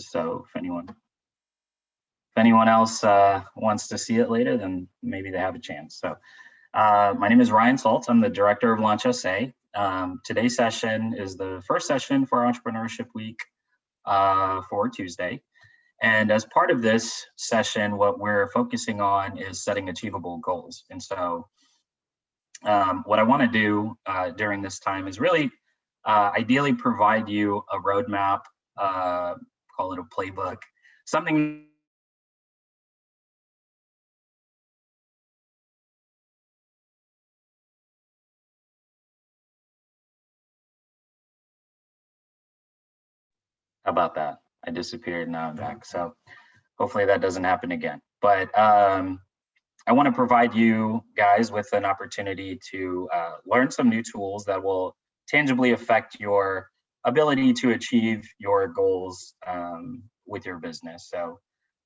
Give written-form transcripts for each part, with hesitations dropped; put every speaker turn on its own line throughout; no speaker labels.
So if anyone else wants to see it later, then maybe they have a chance. So my name is Ryan Saltz. I'm the director of Launch SA. Today's session is the first session for Entrepreneurship Week for Tuesday. And as part of this session, what we're focusing on is setting achievable goals. And so what I want to do during this time is really ideally provide you a roadmap, call it a playbook, something about that. I disappeared, now I'm back. So hopefully that doesn't happen again. But I want to provide you guys with an opportunity to learn some new tools that will tangibly affect your ability to achieve your goals with your business. So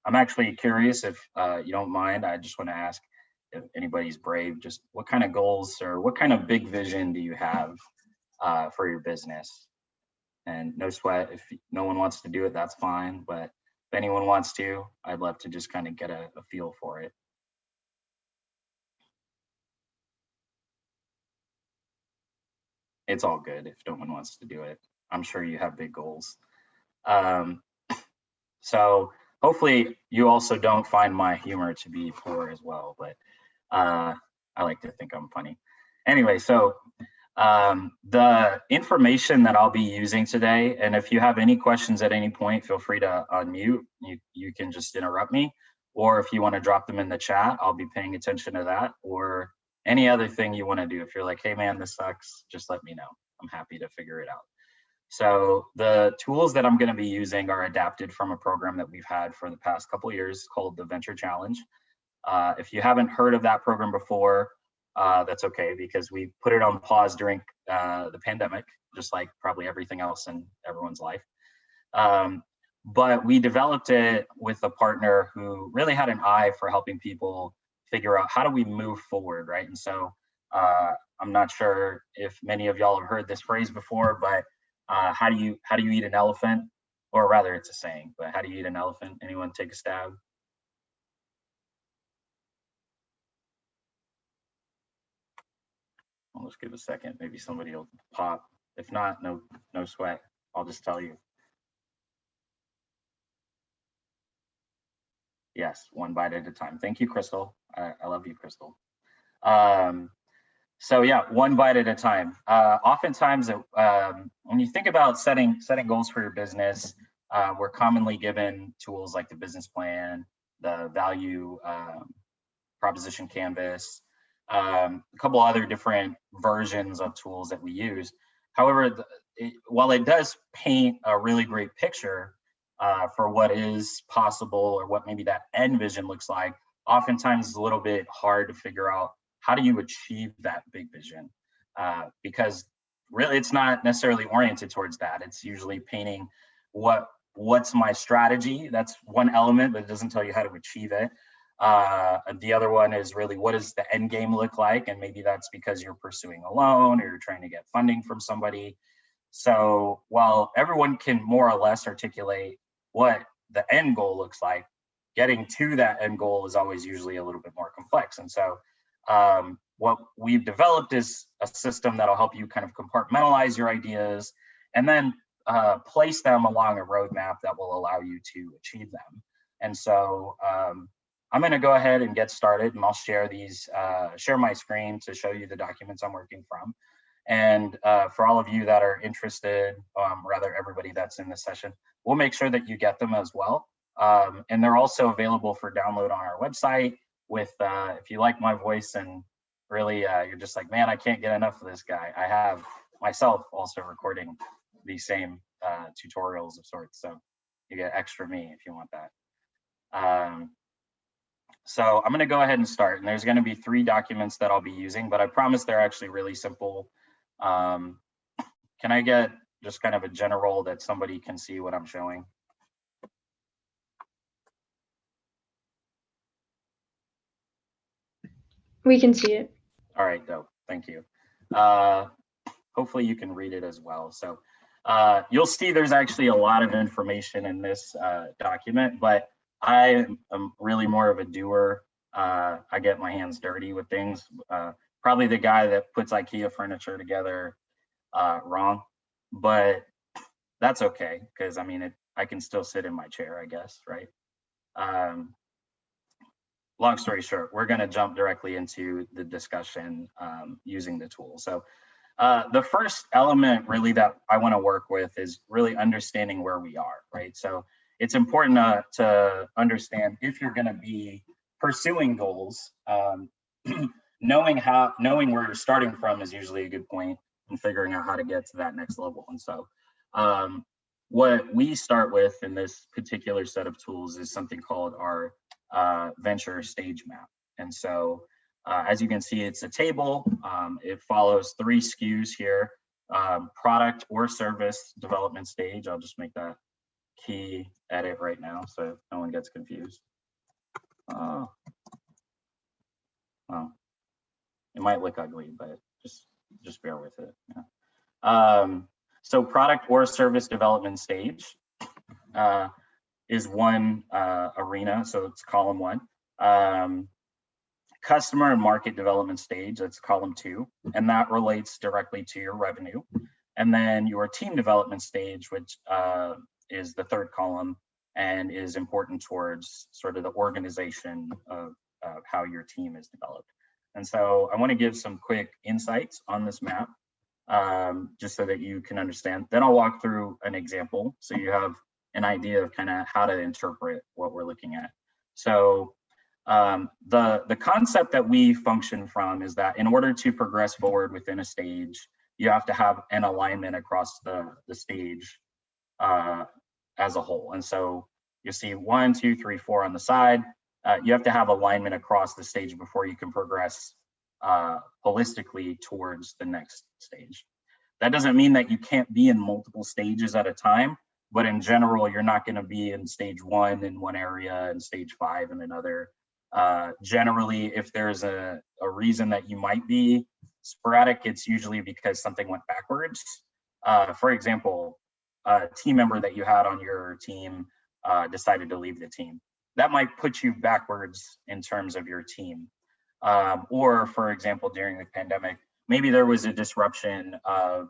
I'm actually curious, if you don't mind, I just want to ask if anybody's brave, just what kind of goals or what kind of big vision do you have for your business? And no sweat, if no one wants to do it, that's fine. But if anyone wants to, I'd love to just kind of get a feel for it. It's all good if no one wants to do it. I'm sure you have big goals. So hopefully you also don't find my humor to be poor as well, but I like to think I'm funny. Anyway, so the information that I'll be using today, and if you have any questions at any point, feel free to unmute. You can just interrupt me, or if you want to drop them in the chat, I'll be paying attention to that, or any other thing you want to do. If you're like, hey man, this sucks, just let me know. I'm happy to figure it out. So the tools that I'm going to be using are adapted from a program that we've had for the past couple of years called the Venture Challenge. If you haven't heard of that program before, that's okay, because we put it on pause during the pandemic, just like probably everything else in everyone's life. But we developed it with a partner who really had an eye for helping people figure out how do we move forward, right? And so I'm not sure if many of y'all have heard this phrase before, but how do you eat an elephant? Or rather, it's a saying, but how do you eat an elephant? Anyone take a stab? Well, let's give a second. Maybe somebody will pop. If not, no sweat. I'll just tell you. Yes, one bite at a time. Thank you, Crystal. I love you, Crystal. So yeah, one bite at a time. Oftentimes, when you think about setting goals for your business, we're commonly given tools like the business plan, the value proposition canvas, a couple other different versions of tools that we use. However, while it does paint a really great picture for what is possible or what maybe that end vision looks like, oftentimes it's a little bit hard to figure out how do you achieve that big vision, because really it's not necessarily oriented towards that. It's usually painting what's my strategy. That's one element, but it doesn't tell you how to achieve it. The other one is really, what does the end game look like? And maybe that's because you're pursuing a loan or you're trying to get funding from somebody. So while everyone can more or less articulate what the end goal looks like, getting to that end goal is always usually a little bit more complex. And so what we've developed is a system that'll help you kind of compartmentalize your ideas and then place them along a roadmap that will allow you to achieve them. And so I'm going to go ahead and get started, and I'll share my screen to show you the documents I'm working from. And for all of you that are interested, rather everybody that's in this session, we'll make sure that you get them as well. And they're also available for download on our website with, if you like my voice and really you're just like, man, I can't get enough of this guy. I have myself also recording these same tutorials of sorts. So you get extra me if you want that. So I'm going to go ahead and start, and there's going to be 3 documents that I'll be using, but I promise they're actually really simple. Can I get just kind of a general that somebody can see what I'm showing?
We can see it.
All right, dope. Thank you. Hopefully you can read it as well. So You'll see there's actually a lot of information in this document, but I am really more of a doer. I get my hands dirty with things. Probably the guy that puts IKEA furniture together wrong, but that's okay, because I mean, I can still sit in my chair, I guess, right? Long story short, we're going to jump directly into the discussion using the tool. So the first element really that I want to work with is really understanding where we are, right? So it's important to understand if you're going to be pursuing goals, knowing where you're starting from is usually a good point in figuring out how to get to that next level. And so what we start with in this particular set of tools is something called our venture stage map. And so as you can see, it's a table. It follows 3 SKUs here: product or service development stage. I'll just make that key edit right now so no one gets confused. Oh, well, it might look ugly, but just bear with it. Yeah. So product or service development stage is one arena, so it's column 1. Customer and market development stage, that's column 2, and that relates directly to your revenue. And then your team development stage, which is the 3rd column and is important towards sort of the organization of how your team is developed. And so I want to give some quick insights on this map, just so that you can understand. Then I'll walk through an example so you have an idea of kind of how to interpret what we're looking at. So the concept that we function from is that in order to progress forward within a stage, you have to have an alignment across the stage as a whole. And so you see 1, 2, 3, 4 on the side. You have to have alignment across the stage before you can progress holistically towards the next stage. That doesn't mean that you can't be in multiple stages at a time, but in general, you're not going to be in stage 1 in one area and stage 5 in another. Generally, if there's a reason that you might be sporadic, it's usually because something went backwards. For example, a team member that you had on your team decided to leave the team. That might put you backwards in terms of your team. Or for example, during the pandemic, maybe there was a disruption of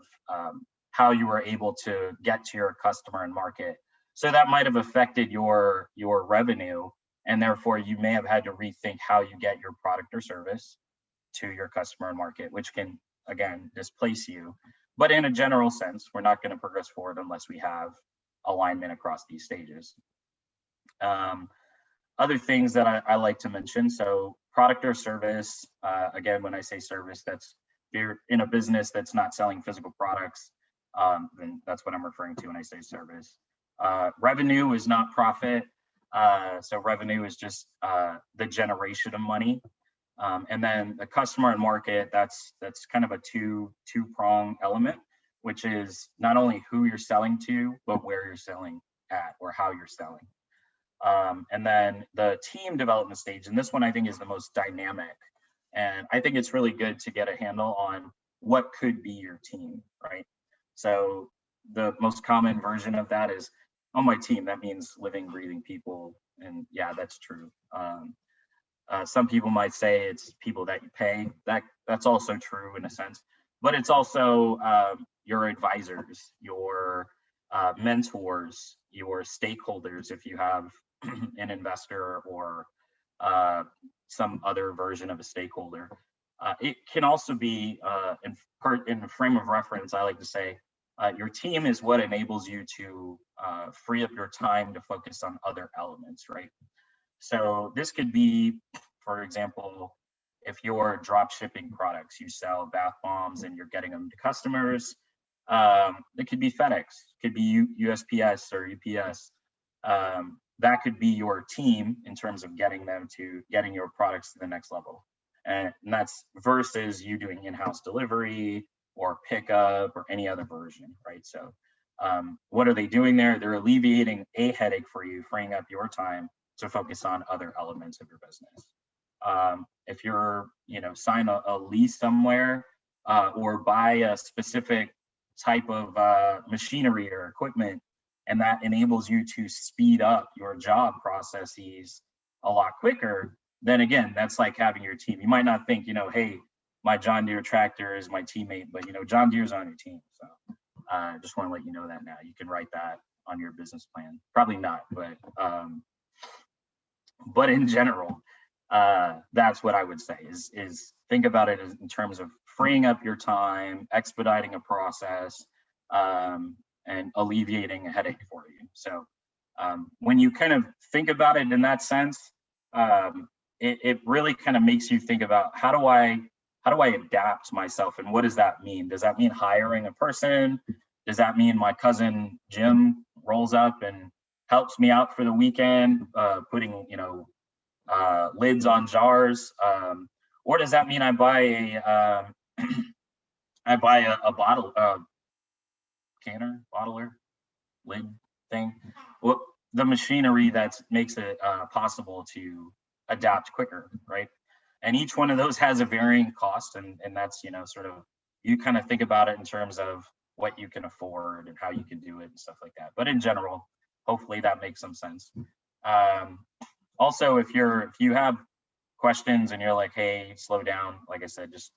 how you were able to get to your customer and market. So that might have affected your revenue, and therefore you may have had to rethink how you get your product or service to your customer and market, which can, again, displace you. But in a general sense, we're not going to progress forward unless we have alignment across these stages. Other things that I like to mention, so product or service, again, when I say service, that's if you're in a business that's not selling physical products, then that's what I'm referring to when I say service. Revenue is not profit. So revenue is just the generation of money. And then the customer and market, that's kind of a two-prong element, which is not only who you're selling to, but where you're selling at or how you're selling. And then the team development stage, and this one I think is the most dynamic. And I think it's really good to get a handle on what could be your team, right? So the most common version of that is, on my team, that means living, breathing people. And yeah, that's true. Some people might say it's people that you pay. That's also true in a sense, but it's also your advisors, your mentors, your stakeholders, if you have an investor or some other version of a stakeholder. It can also be, in the frame of reference, I like to say, your team is what enables you to free up your time to focus on other elements, right? So this could be, for example, if you're drop shipping products, you sell bath bombs and you're getting them to customers. It could be FedEx, it could be USPS or UPS. That could be your team in terms of getting your products to the next level. And that's versus you doing in-house delivery or pickup or any other version, right? So what are they doing there? They're alleviating a headache for you, freeing up your time to focus on other elements of your business. If you're, sign a lease somewhere or buy a specific type of machinery or equipment, and that enables you to speed up your job processes a lot quicker, then again, that's like having your team. You might not think, hey, my John Deere tractor is my teammate, but John Deere's on your team. So I just want to let you know that now. You can write that on your business plan. Probably not, but in general, that's what I would say is think about it in terms of freeing up your time, expediting a process, and alleviating a headache for you. So when you kind of think about it in that sense, it really kind of makes you think about how do I adapt myself, and what does that mean? Does that mean hiring a person? Does that mean my cousin Jim rolls up and helps me out for the weekend, putting lids on jars, or does that mean I buy a bottle, bottler, lid thing? Well, the machinery that makes it possible to adapt quicker, right? And each one of those has a varying cost, and that's sort of, you kind of think about it in terms of what you can afford and how you can do it and stuff like that. But in general, hopefully that makes some sense. Also, if you have questions and you're like, hey, slow down, like I said, just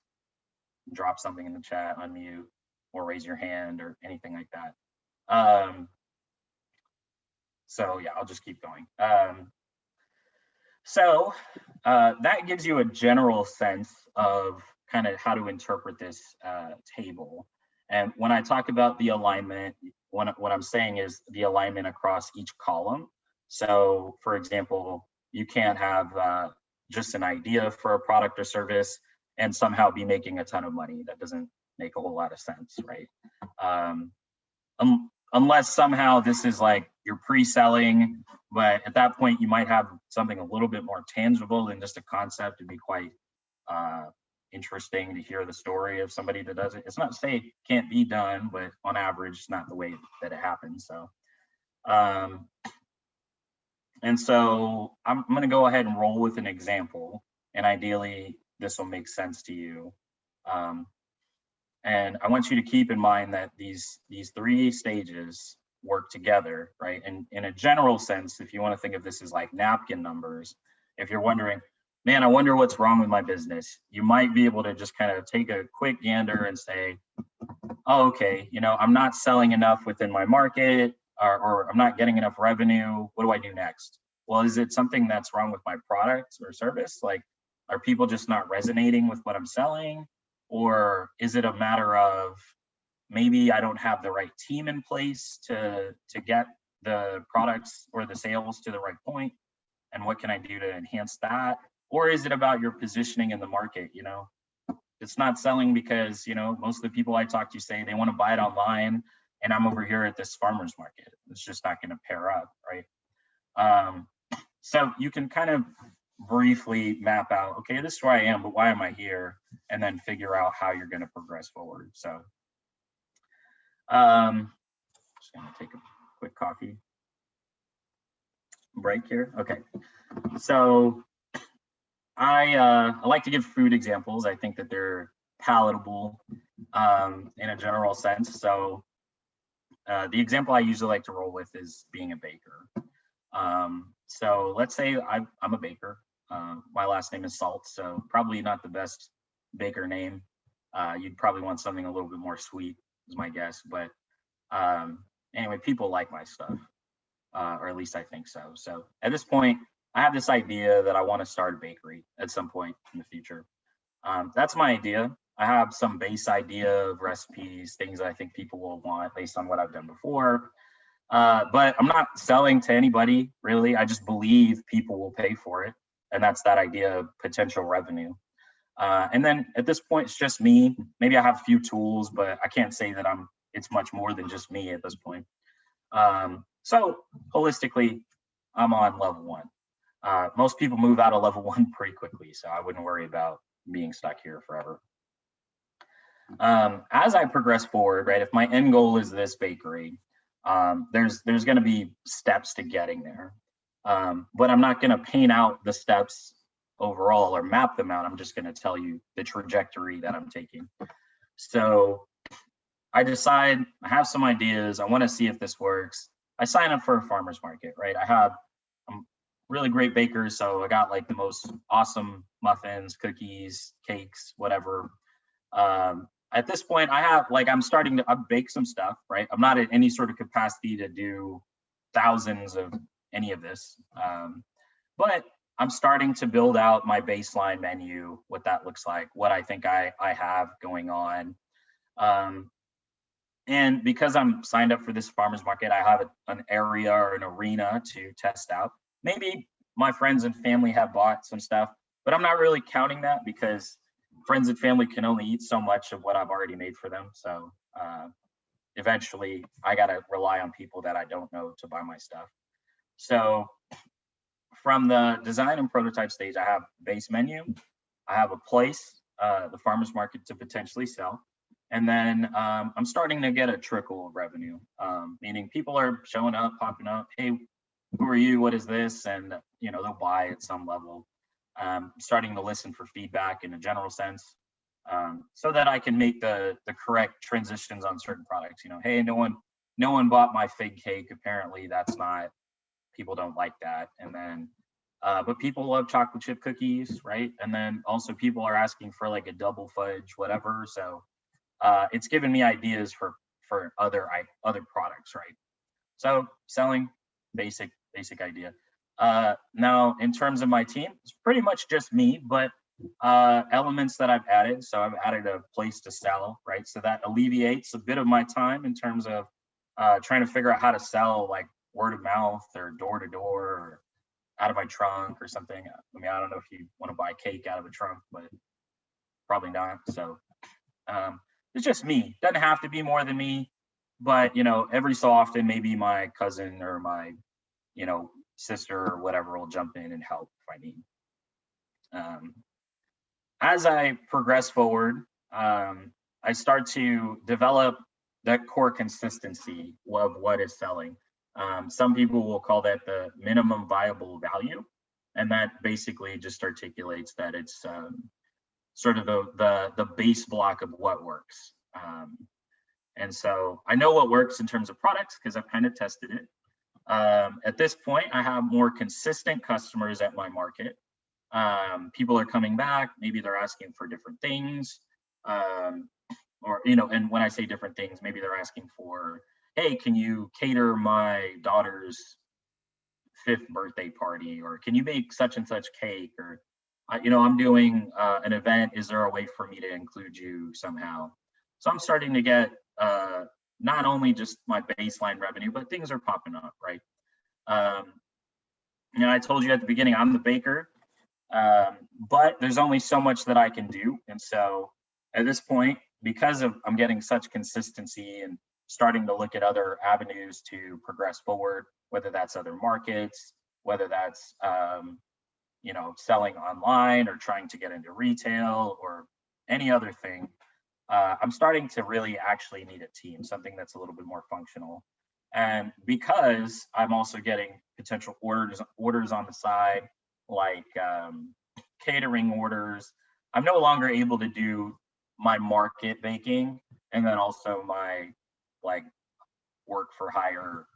drop something in the chat, unmute, or raise your hand or anything like that. So yeah, I'll just keep going. So that gives you a general sense of kind of how to interpret this table. And when I talk about the alignment, what I'm saying is the alignment across each column. So for example, you can't have just an idea for a product or service and somehow be making a ton of money. That doesn't make a whole lot of sense, right? Unless somehow this is like you're pre-selling, but at that point you might have something a little bit more tangible than just a concept. It'd be quite interesting to hear the story of somebody that does it. It's not to say it can't be done, but on average, it's not the way that it happens. So, and so I'm going to go ahead and roll with an example, and ideally this will make sense to you. And I want you to keep in mind that these three stages work together, right? And in a general sense, if you want to think of this as like napkin numbers, if you're wondering, man, I wonder what's wrong with my business, you might be able to just kind of take a quick gander and say, oh, okay, I'm not selling enough within my market, or I'm not getting enough revenue. What do I do next? Well, is it something that's wrong with my product or service? Like, are people just not resonating with what I'm selling? Or is it a matter of maybe I don't have the right team in place to get the products or the sales to the right point? And what can I do to enhance that? Or is it about your positioning in the market? It's not selling because, most of the people I talk to say they want to buy it online, and I'm over here at this farmer's market. It's just not going to pair up, right? So you can kind of briefly map out, okay, this is where I am, but why am I here? And then figure out how you're going to progress forward. So just going to take a quick coffee break here. Okay, so I like to give food examples. I think that they're palatable in a general sense. So the example I usually like to roll with is being a baker. So let's say I'm a baker. My last name is Salt, so probably not the best baker name. You'd probably want something a little bit more sweet, is my guess. But anyway, people like my stuff, or at least I think so. So at this point, I have this idea that I want to start a bakery at some point in the future. That's my idea. I have some base idea of recipes, things I think people will want based on what I've done before. But I'm not selling to anybody, really. I just believe people will pay for it. And that's that idea of potential revenue. And then at this point, it's just me. Maybe I have a few tools, but I can't say that it's much more than just me at this point. So holistically, I'm on level 1. Most people move out of level 1 pretty quickly, so I wouldn't worry about being stuck here forever. As I progress forward, right, if my end goal is this bakery, there's going to be steps to getting there. But I'm not going to paint out the steps overall or map them out. I'm just going to tell you the trajectory that I'm taking. So I decide I have some ideas. I want to see if this works. I sign up for a farmer's market, right? I'm really great baker, so I got like the most awesome muffins, cookies, cakes, whatever. At this point, I'm starting to I bake some stuff, right? I'm not at any sort of capacity to do thousands of any of this, but I'm starting to build out my baseline menu, what that looks like, what I think I have going on. Um, and because I'm signed up for this farmer's market, I have an area or an arena to test out. Maybe my friends and family have bought some stuff, but I'm not really counting that because friends and family can only eat so much of what I've already made for them. So eventually I got to rely on people that I don't know to buy my stuff. So from the design and prototype stage, I have base menu, I have a place, the farmer's market to potentially sell. And then I'm starting to get a trickle of revenue, meaning people are showing up, popping up. Hey, who are you? What is this? And they'll buy at some level. Starting to listen for feedback in a general sense, so that I can make the correct transitions on certain products. Hey, no one bought my fig cake. Apparently, that's not, people don't like that. And then but people love chocolate chip cookies, right? And then also people are asking for like a double fudge, whatever. So it's given me ideas for other products, right? So selling, basic idea. Now, in terms of my team, it's pretty much just me, but elements that I've added. So I've added a place to sell, right? So that alleviates a bit of my time in terms of trying to figure out how to sell, like word of mouth or door to door or out of my trunk or something. I mean, I don't know if you want to buy cake out of a trunk, but probably not. So it's just me. Doesn't have to be more than me, but every so often, maybe my cousin or my, sister or whatever will jump in and help if I need. As I progress forward, I start to develop that core consistency of what is selling. Some people will call that the minimum viable value, and that basically just articulates that it's sort of the base block of what works. And so I know what works in terms of products because I've kind of tested it. At this point, I have more consistent customers at my market. People are coming back. Maybe they're asking for different things. Or, and when I say different things, maybe they're asking for, hey, can you cater my daughter's 5th birthday party? Or can you make such and such cake? Or, I'm doing an event. Is there a way for me to include you somehow? So I'm starting to get not only just my baseline revenue, but things are popping up, right? I told you at the beginning, I'm the baker, but there's only so much that I can do. And so at this point, because I'm getting such consistency and starting to look at other avenues to progress forward, whether that's other markets, whether that's selling online or trying to get into retail or any other thing, I'm starting to really actually need a team, something that's a little bit more functional. And because I'm also getting potential orders on the side, like catering orders, I'm no longer able to do my market baking and then also my like work for hire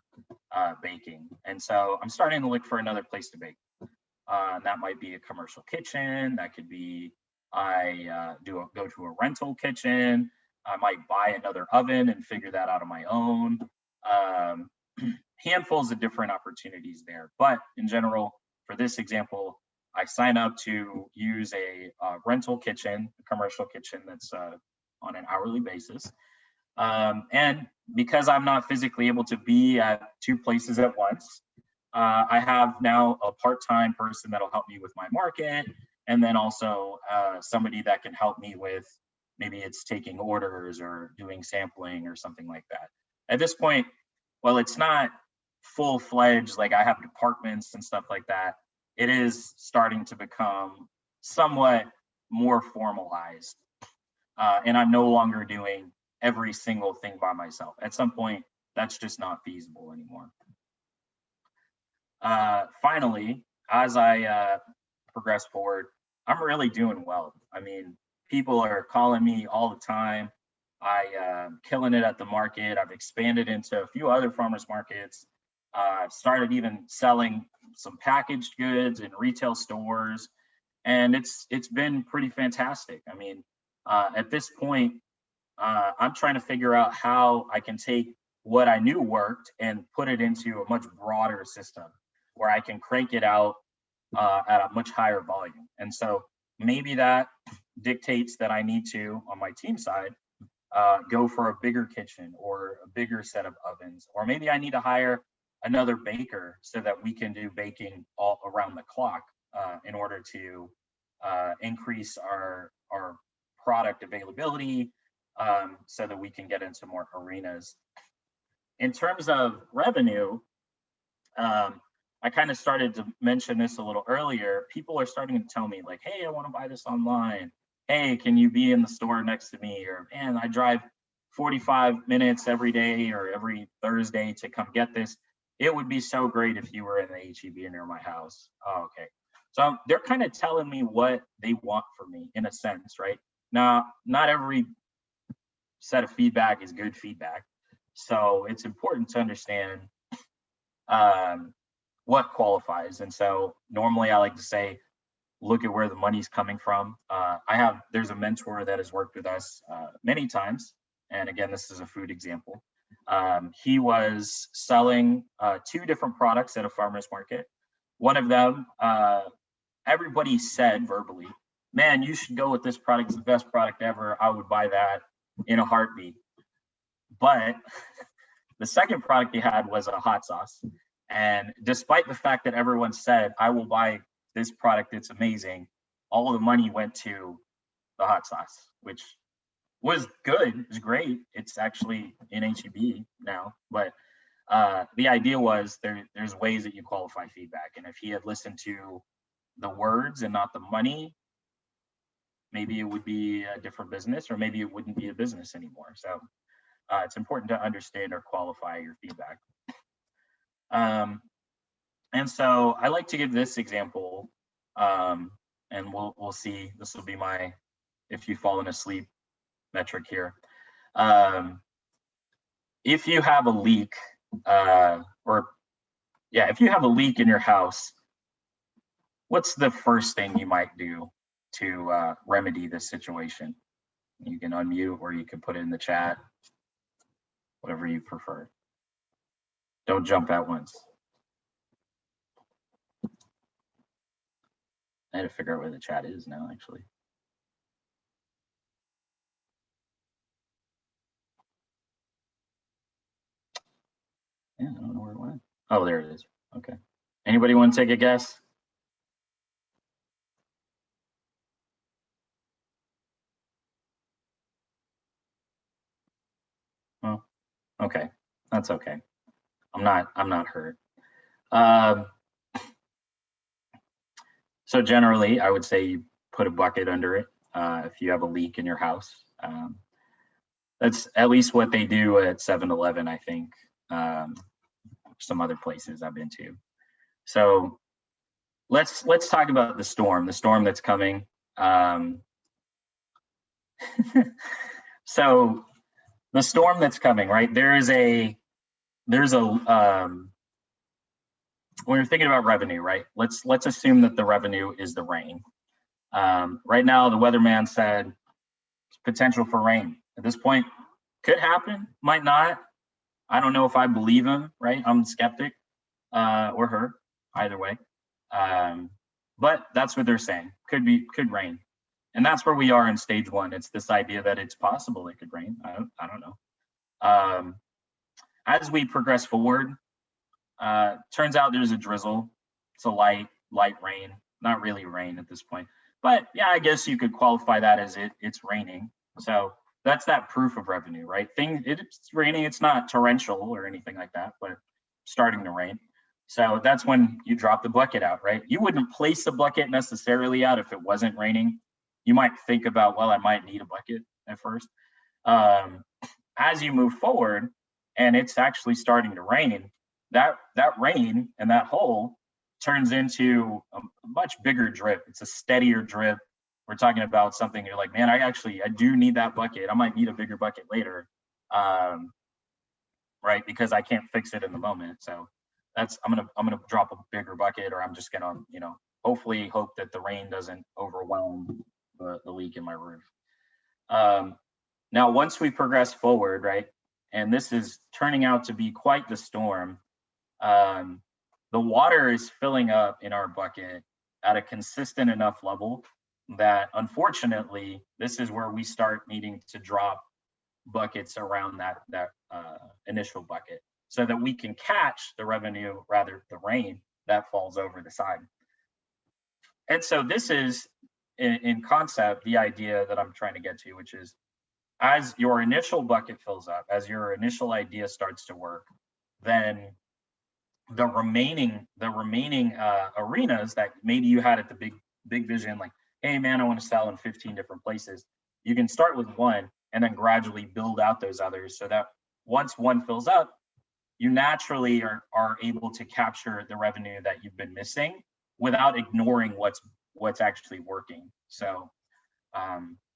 baking. And so I'm starting to look for another place to bake. That might be a commercial kitchen. That could be I go to a rental kitchen. I might buy another oven and figure that out on my own. Handfuls of different opportunities there. But in general, for this example, I sign up to use a rental kitchen, a commercial kitchen that's on an hourly basis. And because I'm not physically able to be at 2 places at once, I have now a part-time person that'll help me with my market, and then also somebody that can help me with maybe it's taking orders or doing sampling or something like that. At this point, well, it's not full-fledged, like I have departments and stuff like that. It is starting to become somewhat more formalized. And I'm no longer doing every single thing by myself. At some point, that's just not feasible anymore. Finally, as I progress forward, I'm really doing well. I mean, people are calling me all the time. Killing it at the market. I've expanded into a few other farmers markets. I've started even selling some packaged goods in retail stores, and it's been pretty fantastic. I mean, at this point, I'm trying to figure out how I can take what I knew worked and put it into a much broader system where I can crank it out at a much higher volume. And so maybe that dictates that I need to, on my team side, go for a bigger kitchen or a bigger set of ovens, or maybe I need to hire another baker so that we can do baking all around the clock in order to increase our product availability so that we can get into more arenas. In terms of revenue, I kind of started to mention this a little earlier. People are starting to tell me like, hey, I want to buy this online. Hey, can you be in the store next to me? Or, man, I drive 45 minutes every day or every Thursday to come get this. It would be so great if you were in the HEB near my house. Oh, okay. So they're kind of telling me what they want from me in a sense, right? Now, not every set of feedback is good feedback. So it's important to understand what qualifies. And so normally I like to say, look at where the money's coming from. There's a mentor that has worked with us many times. And again, this is a food example. He was selling 2 different products at a farmer's market. One of them, everybody said verbally, man, you should go with this product. It's the best product ever. I would buy that in a heartbeat. But the second product he had was a hot sauce. And despite the fact that everyone said, I will buy this product, it's amazing, all the money went to the hot sauce, which was good. It's great. It's actually in HEB now. But the idea was there's ways that you qualify feedback. And if he had listened to the words and not the money, maybe it would be a different business, or maybe it wouldn't be a business anymore. So it's important to understand or qualify your feedback. And so I like to give this example, and we'll see. This will be my if you've fallen asleep metric here. If you have a leak, if you have a leak in your house, what's the first thing you might do to remedy this situation? You can unmute or you can put it in the chat, whatever you prefer. Don't jump at once. I had to figure out where the chat is now, actually. Yeah, I don't know where it went. Oh, there it is. Okay. Anybody want to take a guess? Oh, okay. That's okay. I'm not hurt. So generally, I would say you put a bucket under it if you have a leak in your house. That's at least what they do at 7-Eleven, I think. Some other places I've been to. So let's talk about the storm that's coming. So the storm that's coming, right? There's a when you're thinking about revenue, right? Let's assume that the revenue is the rain. Right now, the weatherman said potential for rain. At this point, could happen, might not. I don't know if I believe him, right? I'm a skeptic, or her, either way. But that's what they're saying. Could rain. And that's where we are in stage 1. It's this idea that it's possible it could rain. I don't know. As we progress forward, turns out there's a drizzle. It's a light rain, not really rain at this point. But yeah, I guess you could qualify that as it's raining. So that's that proof of revenue, right? It's raining. It's not torrential or anything like that, but starting to rain. So that's when you drop the bucket out, right? You wouldn't place the bucket necessarily out if it wasn't raining. You might think about, well, I might need a bucket at first. As you move forward and it's actually starting to rain, that rain and that hole turns into a much bigger drip. It's a steadier drip we're talking about something you're like, man, I do need that bucket. I might need a bigger bucket later, right? Because I can't fix it in the moment. So that's I'm gonna drop a bigger bucket, or I'm just gonna hopefully hope that the rain doesn't overwhelm the leak in my roof. Now, once we progress forward, right, and this is turning out to be quite the storm, the water is filling up in our bucket at a consistent enough level that, unfortunately, this is where we start needing to drop buckets around that initial bucket so that we can catch the revenue, rather the rain that falls over the side. And so this is, in concept, the idea that I'm trying to get to, which is, as your initial bucket fills up, as your initial idea starts to work, then the remaining arenas that maybe you had at the big vision, like, hey man, I want to sell in 15 different places. You can start with one and then gradually build out those others, so that once one fills up, you naturally are able to capture the revenue that you've been missing without ignoring what's actually working. So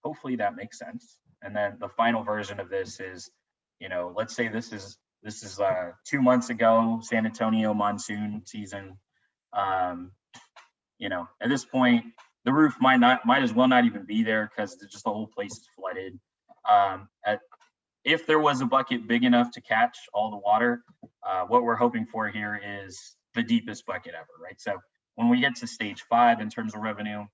hopefully that makes sense. And then the final version of this is, let's say this is 2 months ago, San Antonio monsoon season. At this point, the roof might as well not even be there because just the whole place is flooded. If there was a bucket big enough to catch all the water, what we're hoping for here is the deepest bucket ever, right? So when we get to stage 5 in terms of revenue,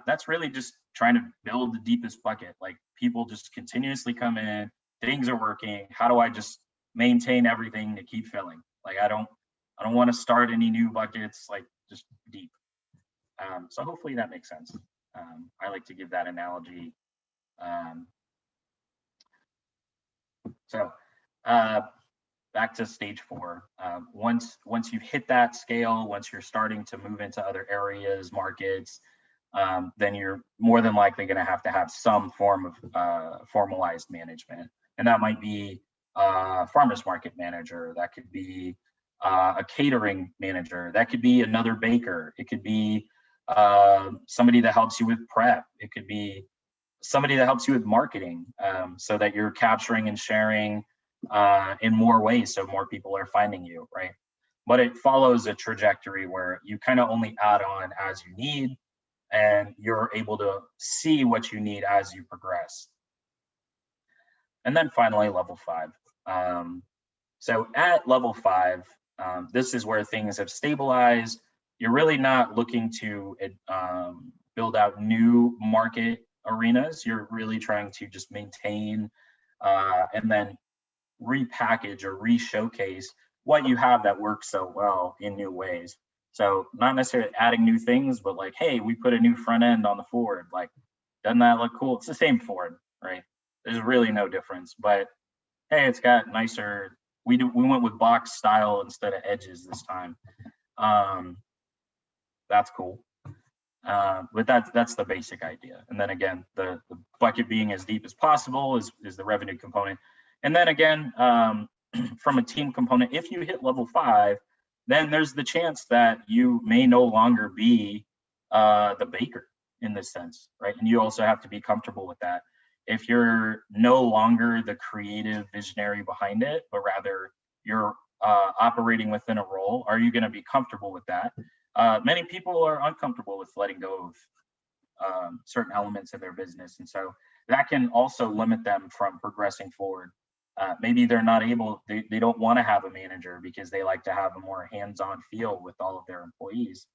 that's really just trying to build the deepest bucket. Like, people just continuously come in, things are working. How do I just maintain everything to keep filling? Like, I don't want to start any new buckets, like, just deep. So hopefully that makes sense. I like to give that analogy. So back to stage 4. Once you've hit that scale, once you're starting to move into other areas, markets, then you're more than likely going to have some form of formalized management. And that might be a farmer's market manager, that could be a catering manager, that could be another baker, it could be somebody that helps you with prep, it could be somebody that helps you with marketing, so that you're capturing and sharing in more ways, so more people are finding you, right? But it follows a trajectory where you kind of only add on as you need, and you're able to see what you need as you progress. And then finally, level 5. So at level 5, this is where things have stabilized. You're really not looking to build out new market arenas. You're really trying to just maintain and then repackage or re-showcase what you have that works so well in new ways. So not necessarily adding new things, but like, hey, we put a new front end on the Ford. Like, doesn't that look cool? It's the same Ford, right? There's really no difference. But hey, it's got nicer. We went with box style instead of edges this time. That's cool. But that's the basic idea. And then again, the bucket being as deep as possible is the revenue component. And then again, from a team component, if you hit level 5, then there's the chance that you may no longer be the baker in this sense, right? And you also have to be comfortable with that. If you're no longer the creative visionary behind it, but rather you're operating within a role, are you going to be comfortable with that? Many people are uncomfortable with letting go of certain elements of their business. And so that can also limit them from progressing forward. Maybe they're not able, they don't want to have a manager because they like to have a more hands-on feel with all of their employees.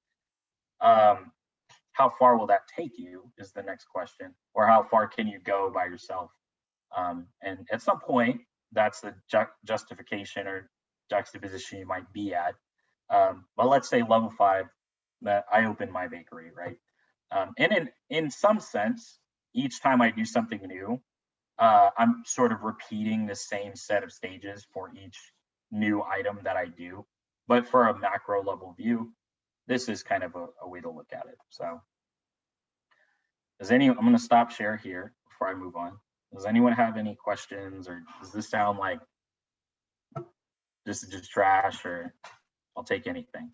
How far will that take you is the next question, or how far can you go by yourself? And at some point, that's the justification or juxtaposition you might be at. But let's say level 5, that I open my bakery, right? And in some sense, each time I do something new, I'm sort of repeating the same set of stages for each new item that I do. But for a macro level view, this is kind of a way to look at it. So I'm going to stop share here before I move on. Does anyone have any questions, or does this sound like this is just trash, or I'll take anything?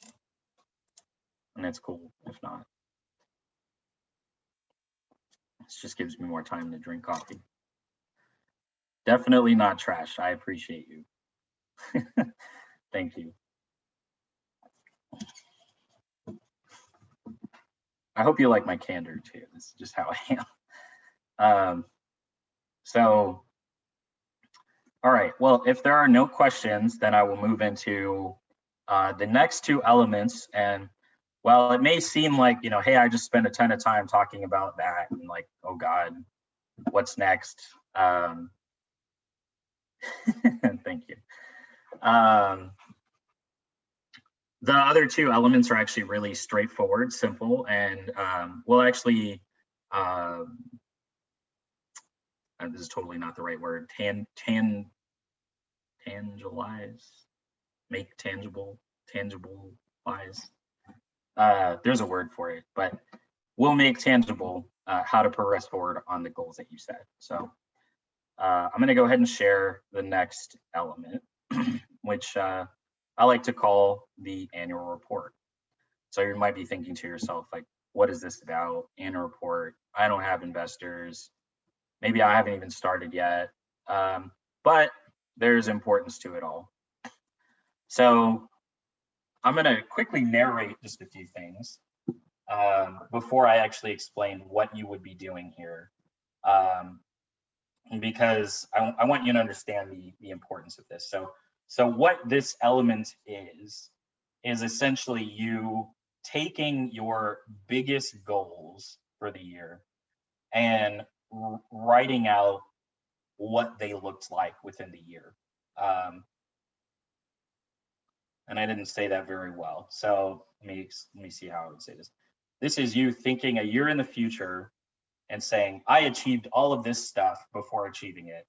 And it's cool if not. This just gives me more time to drink coffee. Definitely not trash. I appreciate you. Thank you. I hope you like my candor too. This is just how I am. So, all right. Well, if there are no questions, then I will move into the next two elements. And while it may seem like, you know, hey, I just spent a ton of time talking about that and like, oh God, what's next? Thank you. The other two elements are actually really straightforward, simple, and we'll actually, this is totally not the right word, tangelize, make tangible-wise. There's a word for it, but we'll make tangible how to progress forward on the goals that you set. So I'm gonna go ahead and share the next element, which I like to call the annual report. So you might be thinking to yourself, like, what is this about? Annual report, I don't have investors. Maybe I haven't even started yet, but there's importance to it all. So I'm gonna quickly narrate just a few things before I actually explain what you would be doing here. Because I want you to understand the importance of this. So what this element is essentially you taking your biggest goals for the year and writing out what they looked like within the year. And I didn't say that very well. So let me see how I would say this. This is you thinking a year in the future and saying, I achieved all of this stuff before achieving it.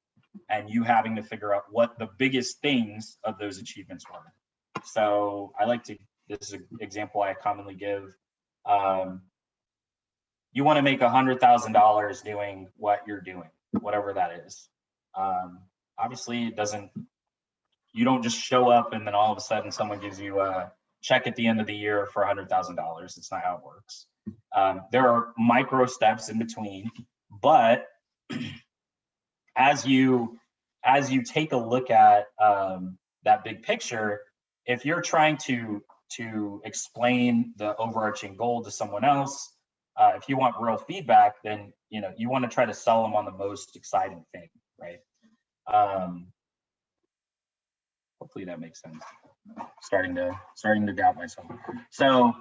And you having to figure out what the biggest things of those achievements were. So I like to, this is an example I commonly give. You want to make $100,000 doing what you're doing, whatever that is. Obviously it doesn't, you don't just show up and then all of a sudden someone gives you a check at the end of the year for $100,000. It's not how it works. There are micro steps in between, but as you take a look at that big picture, if you're trying to explain the overarching goal to someone else, if you want real feedback, then you know you want to try to sell them on the most exciting thing, right? Hopefully that makes sense. Starting to doubt myself. So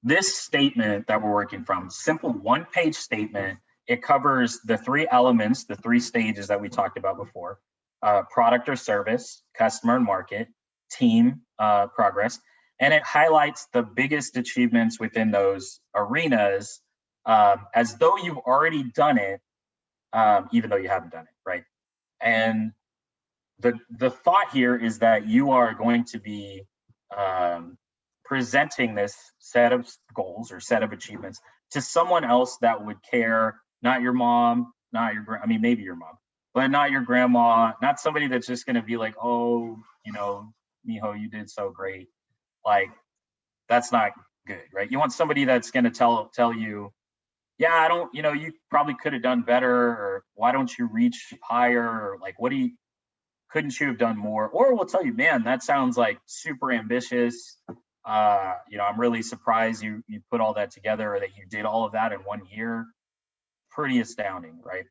this statement that we're working from, simple one-page statement, it covers the three elements, the three stages that we talked about before: product or service, customer and market, team progress, and it highlights the biggest achievements within those arenas as though you've already done it, even though you haven't done it, right? And the thought here is that you are going to be presenting this set of goals or set of achievements to someone else that would care, not your mom, not your, I mean, maybe your mom, but not your grandma, not somebody that's just going to be like, oh, you know, Miho, you did so great. Like, that's not good, right? You want somebody that's going to tell you, yeah, I don't, you know, you probably could have done better, or why don't you reach higher, or like, couldn't you have done more? Or we'll tell you, man, that sounds like super ambitious. You know, I'm really surprised you put all that together, or that you did all of that in 1 year. Pretty astounding, right?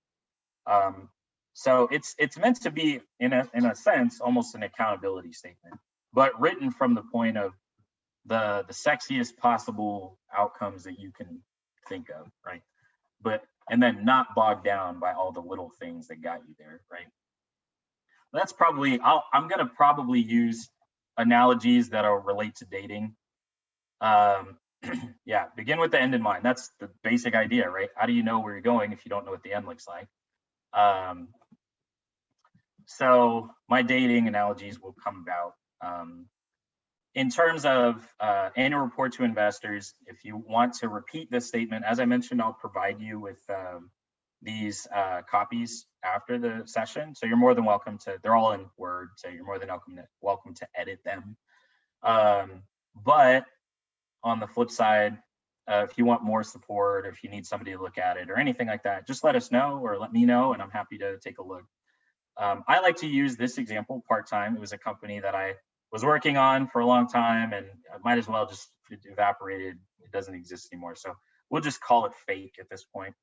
So it's meant to be, in a sense, almost an accountability statement, but written from the point of the sexiest possible outcomes that you can think of, right? And then not bogged down by all the little things that got you there, right? That's probably, I'm gonna probably use analogies that'll relate to dating. Yeah, begin with the end in mind. That's the basic idea, right? How do you know where you're going if you don't know what the end looks like? So my dating analogies will come about. In terms of annual report to investors, if you want to repeat this statement, as I mentioned, I'll provide you with these copies after the session. So you're more than welcome to, they're all in Word, so you're more than welcome to edit them. But on the flip side, if you want more support, or if you need somebody to look at it or anything like that, just let us know or let me know, and I'm happy to take a look. I like to use this example part-time. It was a company that I was working on for a long time, and I might as well just, it evaporated. It doesn't exist anymore. So we'll just call it fake at this point.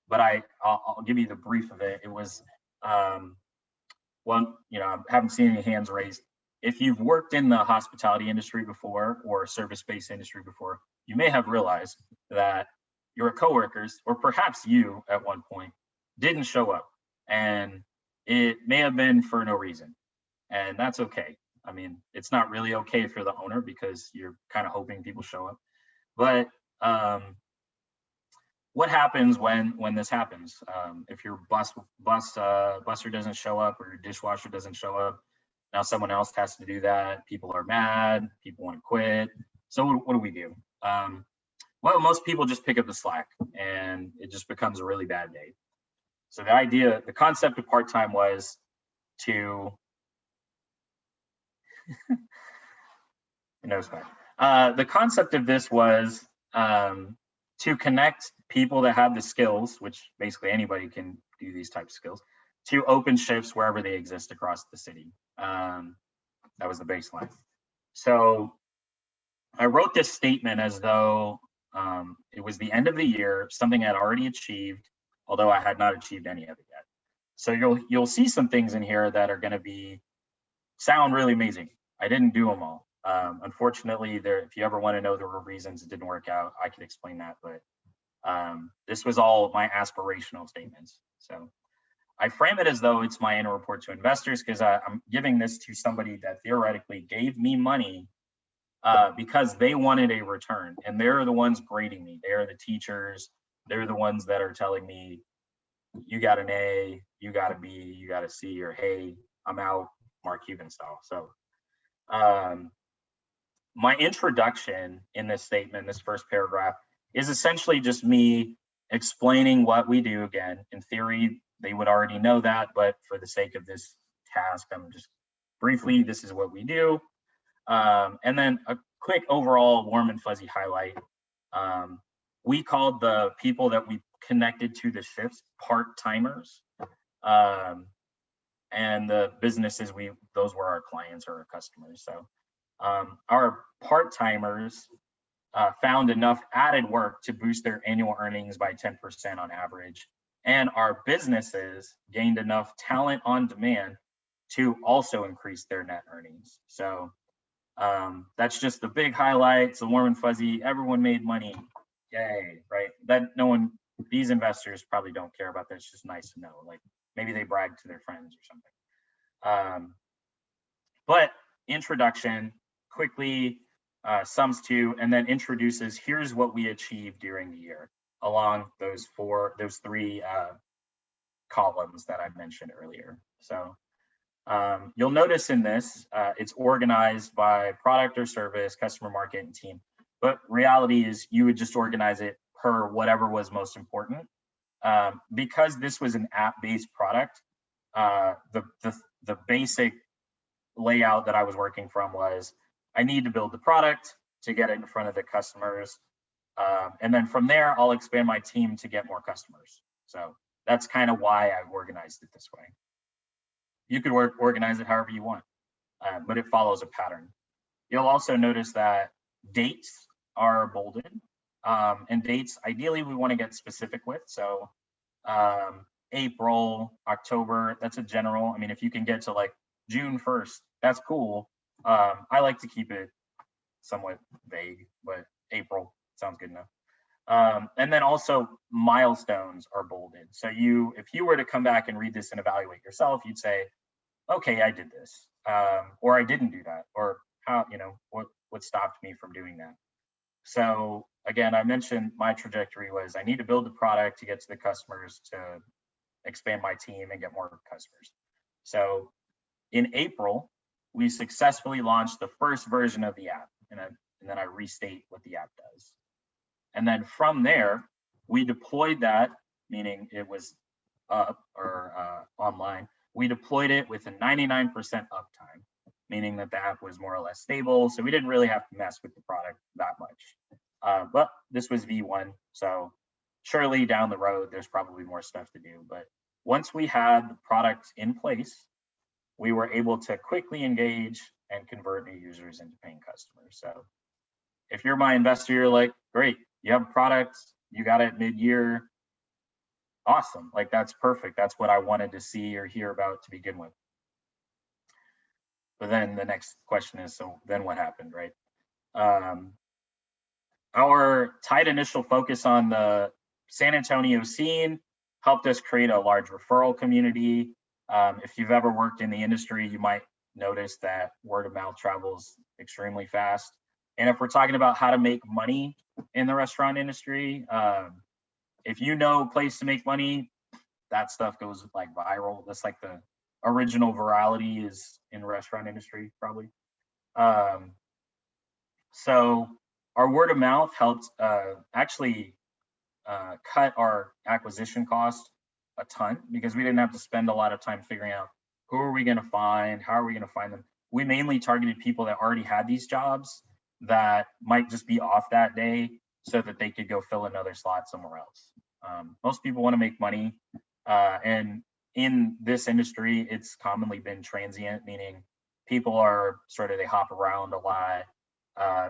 But I'll give you the brief of it. It was, well, I haven't seen any hands raised. If you've worked in the hospitality industry before or service-based industry before, you may have realized that your coworkers, or perhaps you at one point, didn't show up. And it may have been for no reason. And that's okay. I mean, it's not really okay if you're the owner, because you're kind of hoping people show up. But what happens when this happens? If your busser doesn't show up, or your dishwasher doesn't show up, now someone else has to do that. People are mad. People want to quit. So what do we do? Well, most people just pick up the slack, and it just becomes a really bad day. So the concept of part-time was to, the concept of this was to connect people that have the skills, which basically anybody can do these types of skills, to open shifts wherever they exist across the city. That was the baseline. So I wrote this statement as though it was the end of the year, something I'd already achieved, although I had not achieved any of it yet. So you'll see some things in here that are going to sound really amazing. I didn't do them all. Unfortunately, if you ever want to know there were reasons it didn't work out, I could explain that. But this was all my aspirational statements. So I frame it as though it's my annual report to investors, because I'm giving this to somebody that theoretically gave me money because they wanted a return, and they're the ones grading me. They're the teachers. They're the ones that are telling me, you got an A, you got a B, you got a C, or hey, I'm out, Mark Cuban style. So my introduction in this statement, this first paragraph, is essentially just me explaining what we do. Again, in theory, they would already know that, but for the sake of this task, I'm just briefly, this is what we do. And then a quick overall warm and fuzzy highlight. We called the people that we connected to the shifts part-timers. And the businesses, those were our clients or our customers. So our part-timers found enough added work to boost their annual earnings by 10% on average. And our businesses gained enough talent on demand to also increase their net earnings. So that's just the big highlights, the warm and fuzzy. Everyone made money. Yay, right? That these investors probably don't care about that. It's just nice to know. Like maybe they brag to their friends or something. But introduction quickly sums to, and then introduces, here's what we achieved during the year along those three columns that I mentioned earlier. So you'll notice in this, it's organized by product or service, customer, market, and team. But reality is you would just organize it per whatever was most important. Because this was an app-based product, the basic layout that I was working from was, I need to build the product to get it in front of the customers. And then from there, I'll expand my team to get more customers. So that's kind of why I organized it this way. You could organize it however you want, but it follows a pattern. You'll also notice that dates are bolded, and dates, ideally, we want to get specific with. So April, October, that's a general. I mean, if you can get to like June 1st, that's cool. I like to keep it somewhat vague, but April sounds good enough. And then also milestones are bolded. So if you were to come back and read this and evaluate yourself, you'd say, okay, I did this, or I didn't do that, or how, what stopped me from doing that. So again, I mentioned my trajectory was I need to build the product to get to the customers, to expand my team and get more customers. So in April, we successfully launched the first version of the app, and then I restate what the app does. And then from there, we deployed that, meaning it was up or online. We deployed it with a 99% uptime, meaning that the app was more or less stable. So we didn't really have to mess with the product that much. But this was V1, so surely down the road, there's probably more stuff to do. But once we had the product in place, we were able to quickly engage and convert new users into paying customers. So if you're my investor, you're like, great, you have a product, you got it mid-year, awesome. Like, that's perfect. That's what I wanted to see or hear about to begin with. But then the next question is, so then what happened, right? Our tight initial focus on the San Antonio scene helped us create a large referral community. If you've ever worked in the industry, you might notice that word of mouth travels extremely fast. And if we're talking about how to make money in the restaurant industry, if you know a place to make money, that stuff goes like viral. That's like the original virality is in the restaurant industry, probably. So our word of mouth helped actually cut our acquisition cost a ton, because we didn't have to spend a lot of time figuring out who are we going to find, how are we going to find them. We mainly targeted people that already had these jobs that might just be off that day so that they could go fill another slot somewhere else. Most people want to make money, and in this industry, it's commonly been transient, meaning people are sort of, they hop around a lot,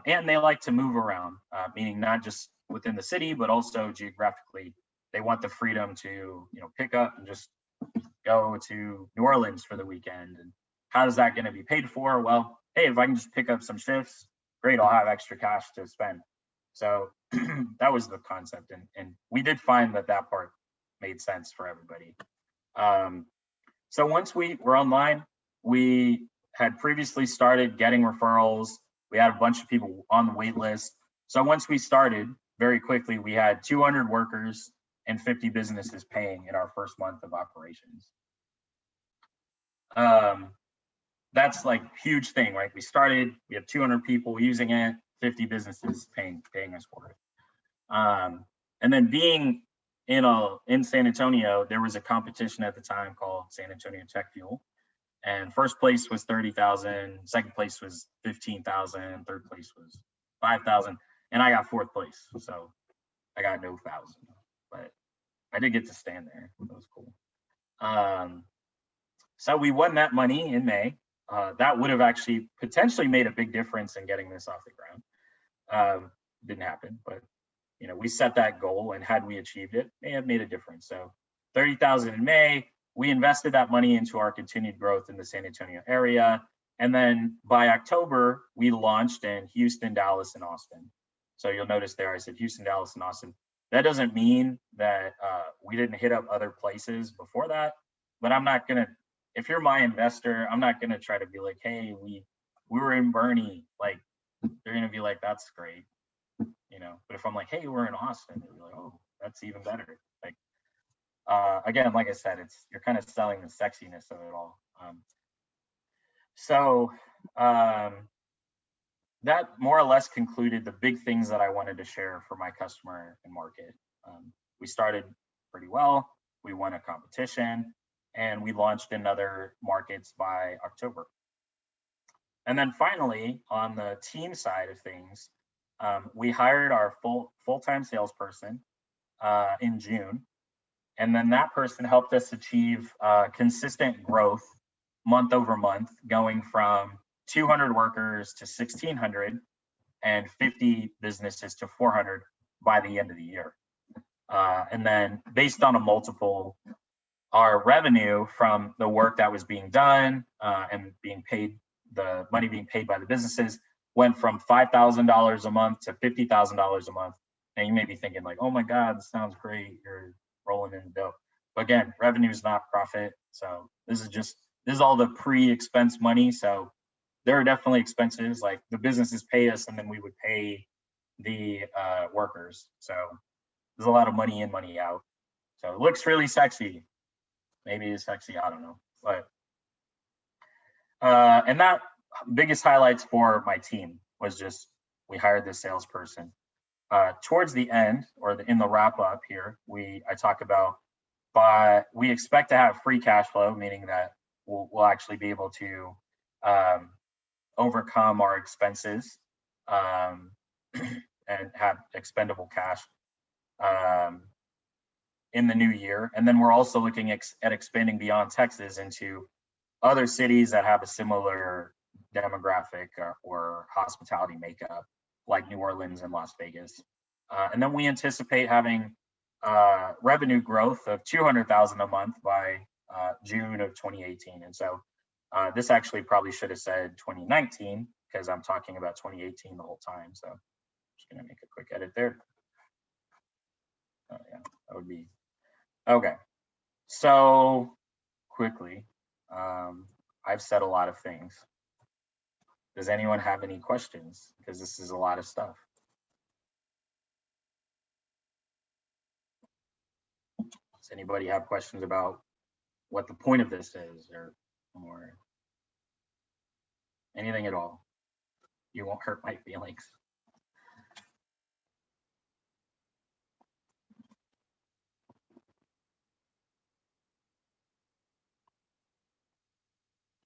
and they like to move around, meaning not just within the city, but also geographically. They want the freedom to, you know, pick up and just go to New Orleans for the weekend. And how is that going to be paid for? Well, hey, if I can just pick up some shifts, great, I'll have extra cash to spend. So that was the concept. And we did find that that part made sense for everybody. So once we were online, we had previously started getting referrals. We had a bunch of people on the wait list. So once we started, very quickly, we had 200 workers and 50 businesses paying in our first month of operations. That's like a huge thing, right? We started, we have 200 people using it, 50 businesses paying us for it. And then being in San Antonio, there was a competition at the time called San Antonio Tech Fuel. And first place was 30,000, second place was 15,000, third place was 5,000, and I got fourth place. So I got no thousand, but I did get to stand there. That was cool. So we won that money in May. That would have actually potentially made a big difference in getting this off the ground. Didn't happen, but you know, we set that goal, and had we achieved it, may have made a difference. So 30,000 in May, we invested that money into our continued growth in the San Antonio area. And then by October, we launched in Houston, Dallas, and Austin. So you'll notice there I said Houston, Dallas, and Austin. That doesn't mean that we didn't hit up other places before that, but I'm not gonna, if you're my investor, I'm not gonna try to be like, hey, we were in Bernie, like they're gonna be like, that's great, you know. But if I'm like, hey, we're in Austin, they'll be like, oh, that's even better. Like, again, like I said, you're kind of selling the sexiness of it all. That more or less concluded the big things that I wanted to share for my customer and market. We started pretty well. We won a competition, and we launched in other markets by October. And then finally, on the team side of things, we hired our full-time salesperson in June. And then that person helped us achieve consistent growth month over month, going from 200 workers to 1,600 and 50 businesses to 400 by the end of the year. And then based on a multiple, our revenue from the work that was being done and being paid, the money being paid by the businesses, went from $5,000 a month to $50,000 a month. And you may be thinking like, oh my God, this sounds great. You're rolling in the dough. But again, revenue is not profit. So this is all the pre-expense money. So there are definitely expenses, like the businesses pay us and then we would pay the workers. So there's a lot of money in, money out. So it looks really sexy. Maybe it's sexy, I don't know. But and that biggest highlights for my team was just, we hired this salesperson. Towards the end, or in the wrap up here, I talk about, but we expect to have free cash flow, meaning that we'll actually be able to overcome our expenses and and have expendable cash in the new year. And then we're also looking at expanding beyond Texas into other cities that have a similar demographic or hospitality makeup, like New Orleans and Las Vegas. And then we anticipate having revenue growth of 200,000 a month by June of 2018. And so this actually probably should have said 2019 because I'm talking about 2018 the whole time. So I'm just gonna make a quick edit there. Oh yeah, that would be, okay. So quickly, I've said a lot of things. Does anyone have any questions? Because this is a lot of stuff. Does anybody have questions about what the point of this is or anything at all? You won't hurt my feelings.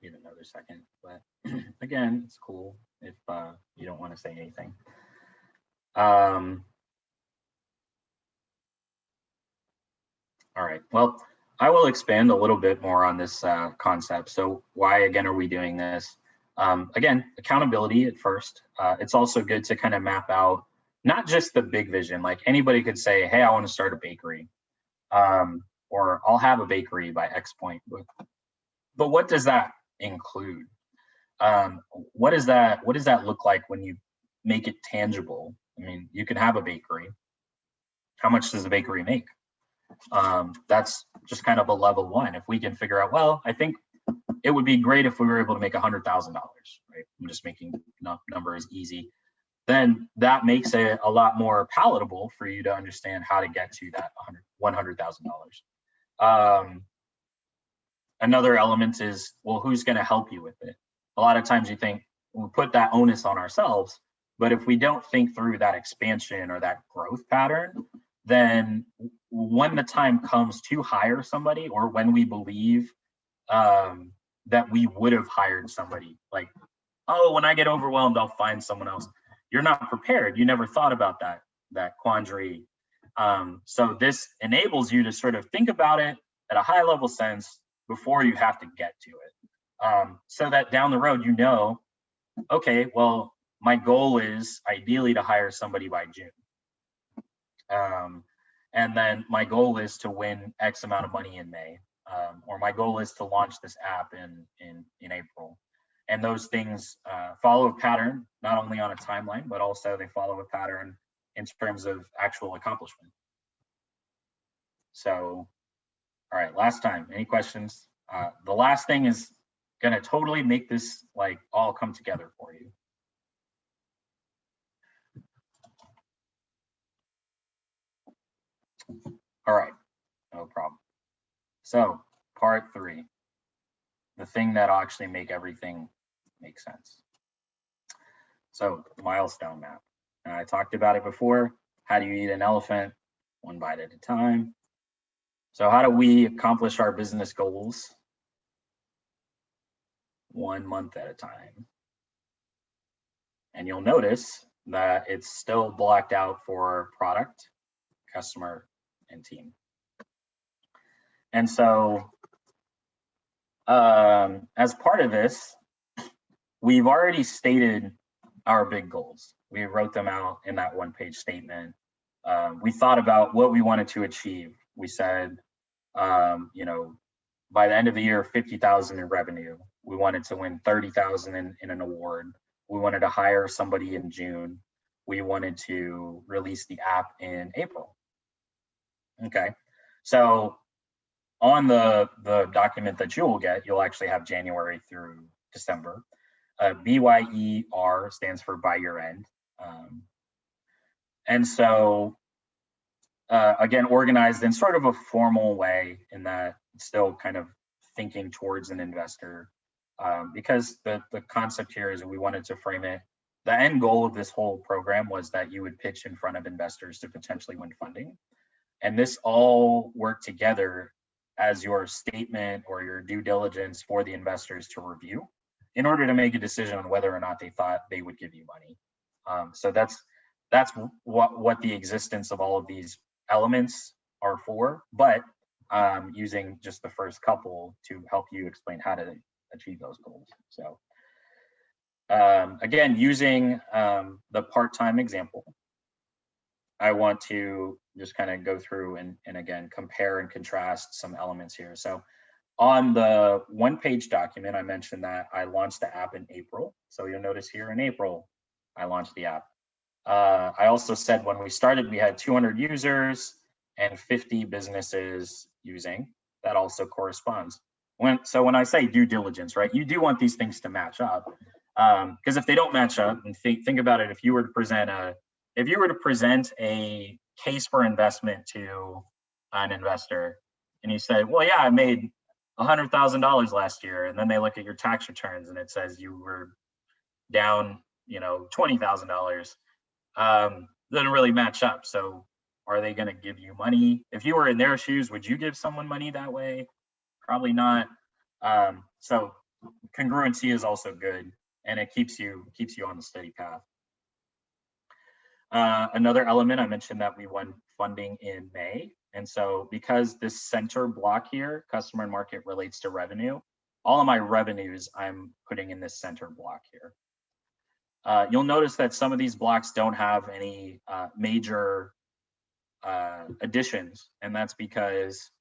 Need another second, but again, it's cool if you don't want to say anything. All right, well, I will expand a little bit more on this concept. So why, again, are we doing this? Again, accountability at first. It's also good to kind of map out not just the big vision. Like anybody could say, hey, I want to start a bakery, or I'll have a bakery by X point. But what does that include? What does that look like when you make it tangible? I mean, you can have a bakery. How much does the bakery make? That's just kind of a level one. If we can figure out, well, I think it would be great if we were able to make $100,000, right? I'm just making numbers easy. Then that makes it a lot more palatable for you to understand how to get to that $100,000. Another element is, well, who's going to help you with it? A lot of times you think we put that onus on ourselves, but if we don't think through that expansion or that growth pattern, then when the time comes to hire somebody, or when we believe that we would have hired somebody, like, oh, when I get overwhelmed, I'll find someone else. You're not prepared. You never thought about that quandary. So this enables you to sort of think about it at a high level sense before you have to get to it. So that down the road, you know, okay, well, my goal is ideally to hire somebody by June. And then my goal is to win X amount of money in May, or my goal is to launch this app in April. And those things follow a pattern, not only on a timeline, but also they follow a pattern in terms of actual accomplishment. So, all right, last time, any questions? The last thing is gonna totally make this like all come together for you. All right, no problem. So part 3, the thing that actually make everything make sense. So milestone map. And I talked about it before. How do you eat an elephant? One bite at a time. So how do we accomplish our business goals? 1 month at a time. And you'll notice that it's still blocked out for product, customer, and team. And so as part of this, we've already stated our big goals. We wrote them out in that 1-page statement. We thought about what we wanted to achieve. We said, you know, by the end of the year, 50,000 in revenue. We wanted to win 30,000 in an award. We wanted to hire somebody in June. We wanted to release the app in April. Okay, so on the document that you will get, you'll actually have January through December. BYER stands for by year end. And so, again, organized in sort of a formal way, in that it's still kind of thinking towards an investor, because the concept here is that we wanted to frame it. The end goal of this whole program was that you would pitch in front of investors to potentially win funding. And this all worked together as your statement or your due diligence for the investors to review in order to make a decision on whether or not they thought they would give you money. So that's that's what the existence of all of these elements are for, but using just the first couple to help you explain how to achieve those goals. So again, using the part-time example, I want to just kind of go through and again, compare and contrast some elements here. So on the one-page document, I mentioned that I launched the app in April. So you'll notice here in April, I launched the app. I also said when we started, we had 200 users and 50 businesses using. That also corresponds. So when I say due diligence, right, you do want these things to match up. Because if they don't match up, and think about it, if you were to present a case for investment to an investor, and you say, well, yeah, I made $100,000 last year, and then they look at your tax returns and it says you were down, $20,000. Doesn't really match up. So are they going to give you money? If you were in their shoes, would you give someone money that way? Probably not. So congruency is also good, and it keeps you on the steady path. Another element, I mentioned that we won funding in May. And so because this center block here, customer and market, relates to revenue, all of my revenues I'm putting in this center block here. You'll notice that some of these blocks don't have any major additions, and that's because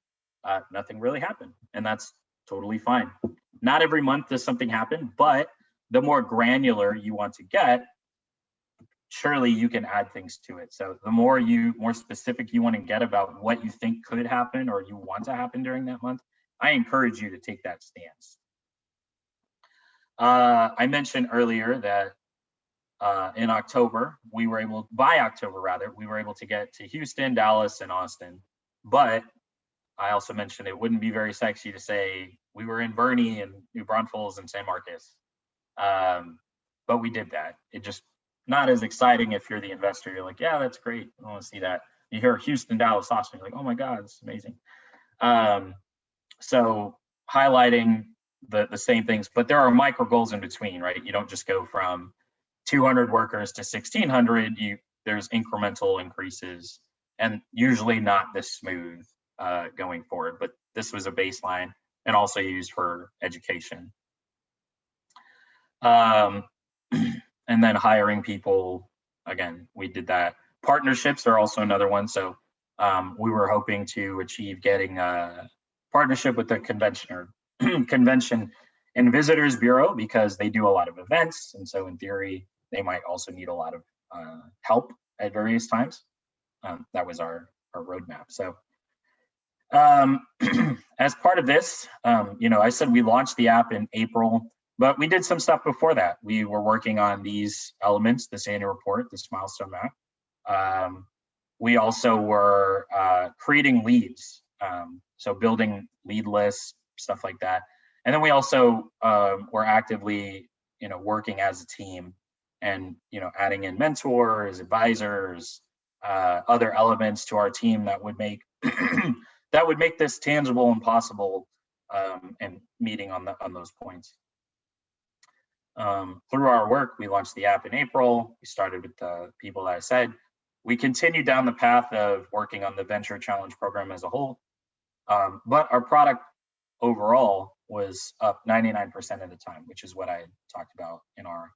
nothing really happened, and that's totally fine. Not every month does something happen, but the more granular you want to get, surely you can add things to it. So the more specific you want to get about what you think could happen or you want to happen during that month, I encourage you to take that stance. I mentioned earlier that in October, by October, we were able to get to Houston, Dallas, and Austin. But I also mentioned it wouldn't be very sexy to say we were in Boerne and New Braunfels and San Marcos. But we did that. It just not as exciting if you're the investor. You're like, yeah, that's great. I want to see that. You hear Houston, Dallas, Austin, you're like, oh my God, it's amazing. So highlighting the same things, but there are micro goals in between, right? You don't just go from 200 workers to 1,600. There's incremental increases, and usually not this smooth going forward. But this was a baseline, and also used for education. And then hiring people, again, we did that. Partnerships are also another one. So we were hoping to achieve getting a partnership with the Convention and Visitors Bureau, because they do a lot of events. And so in theory, they might also need a lot of help at various times. That was our roadmap. So as part of this, I said we launched the app in April. But we did some stuff before that. We were working on these elements, this annual report, this milestone map. We also were creating leads, so building lead lists, stuff like that. And then we also were actively, working as a team, and adding in mentors, advisors, other elements to our team that would make that would make this tangible and possible, and meeting on those points. Through our work, we launched the app in April. We started with the people that I said. We continued down the path of working on the Venture Challenge program as a whole, but our product overall was up 99% of the time, which is what I talked about in our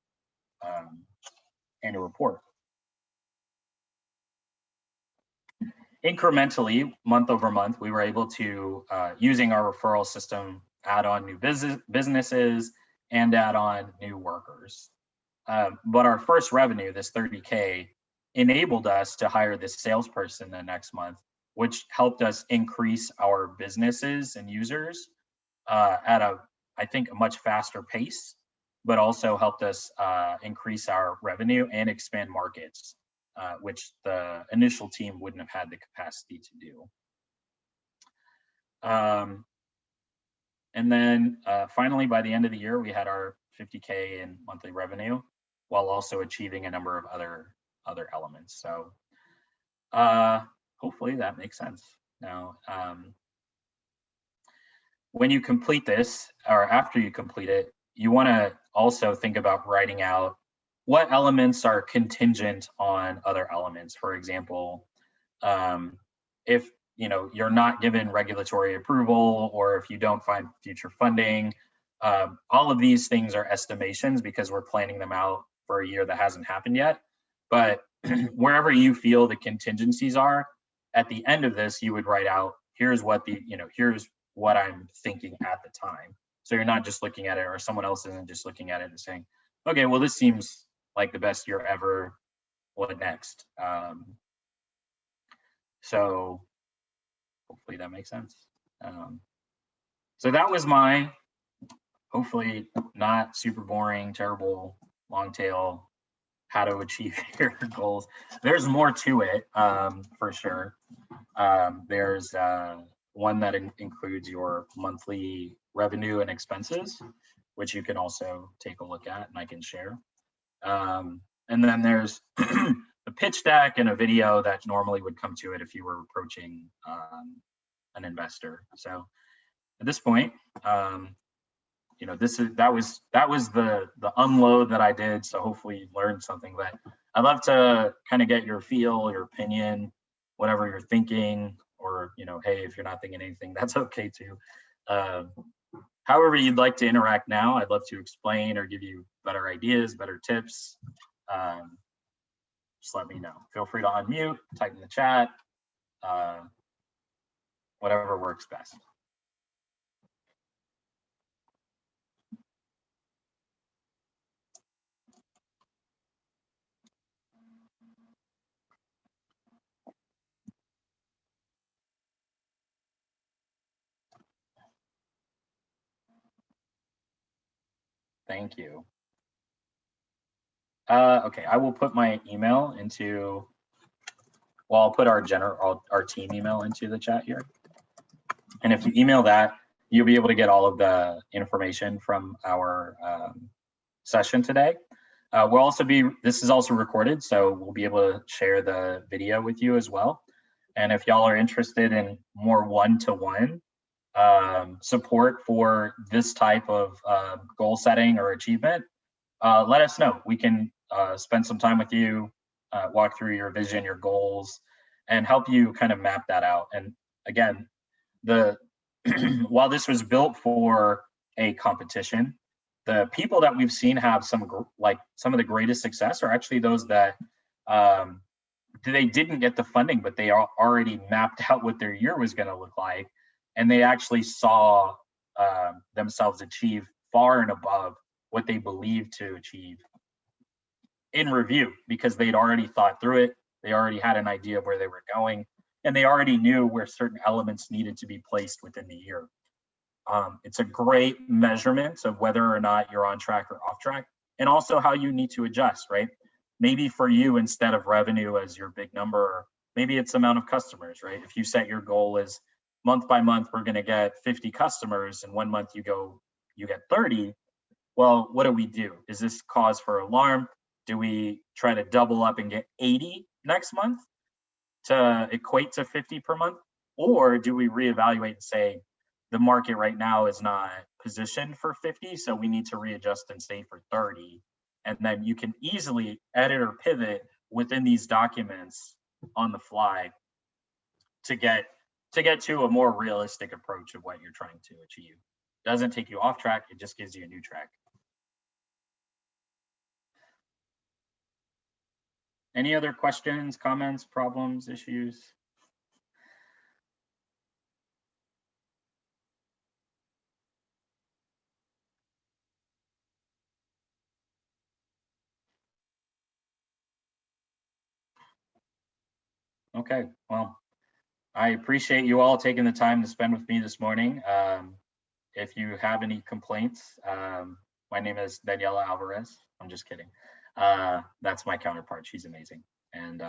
annual report. Incrementally, month over month, we were able to, using our referral system, add on new businesses and add on new workers. But our first revenue, this 30K, enabled us to hire this salesperson the next month, which helped us increase our businesses and users at I think, a much faster pace, but also helped us increase our revenue and expand markets, which the initial team wouldn't have had the capacity to do. And then finally, by the end of the year, we had our 50K in monthly revenue, while also achieving a number of other elements. So hopefully that makes sense. Now, when you complete this, or after you complete it, you want to also think about writing out what elements are contingent on other elements. For example, if you're not given regulatory approval, or if you don't find future funding, all of these things are estimations because we're planning them out for a year that hasn't happened yet. But wherever you feel the contingencies are, at the end of this, you would write out, here's what here's what I'm thinking at the time. So you're not just looking at it, or someone else isn't just looking at it and saying, okay, well, this seems like the best year ever. What next? So hopefully that makes sense. So that was my, hopefully not super boring, terrible, long tail, how to achieve your goals. There's more to it, for sure. There's one that includes your monthly revenue and expenses, which you can also take a look at and I can share. And then there's a pitch deck and a video that normally would come to it if you were approaching an investor. So at this point, that was the unload that I did. So hopefully you learned something. But I'd love to kind of get your feel, your opinion, whatever you're thinking, or hey, if you're not thinking anything, that's okay too. However you'd like to interact now, I'd love to explain or give you better ideas, better tips. Just let me know. Feel free to unmute, type in the chat, whatever works best. Thank you. Okay, I will put my email into, well, I'll put our team email into the chat here. And if you email that, you'll be able to get all of the information from our session today. This is also recorded, so we'll be able to share the video with you as well. And if y'all are interested in more one-to-one support for this type of goal setting or achievement, let us know. We can spend some time with you, walk through your vision, your goals, and help you kind of map that out. And again, while this was built for a competition, the people that we've seen have some of the greatest success are actually those that they didn't get the funding, but they already mapped out what their year was going to look like, and they actually saw themselves achieve far and above what they believed to achieve in review, because they'd already thought through it. They already had an idea of where they were going, and they already knew where certain elements needed to be placed within the year. It's a great measurement of whether or not you're on track or off track, and also how you need to adjust, right? Maybe for you, instead of revenue as your big number, maybe it's amount of customers, right? If you set your goal as month by month, we're going to get 50 customers, and 1 month you get 30. Well, what do? Is this cause for alarm? Do we try to double up and get 80 next month to equate to 50 per month? Or do we reevaluate and say, the market right now is not positioned for 50, so we need to readjust and stay for 30. And then you can easily edit or pivot within these documents on the fly to get to a more realistic approach of what you're trying to achieve. Doesn't take you off track, it just gives you a new track. Any other questions, comments, problems, issues? Okay, well, I appreciate you all taking the time to spend with me this morning. If you have any complaints, my name is Daniela Alvarez. I'm just kidding. That's my counterpart. She's amazing. And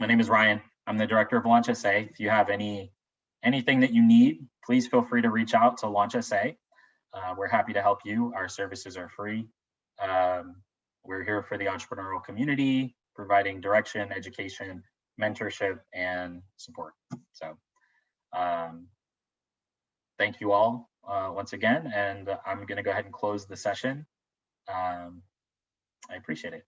my name is Ryan. I'm the director of Launch SA. If you have anything that you need, please feel free to reach out to Launch SA. We're happy to help you. Our services are free. We're here for the entrepreneurial community, providing direction, education, mentorship, and support. So thank you all once again, and I'm going to go ahead and close the session. I appreciate it.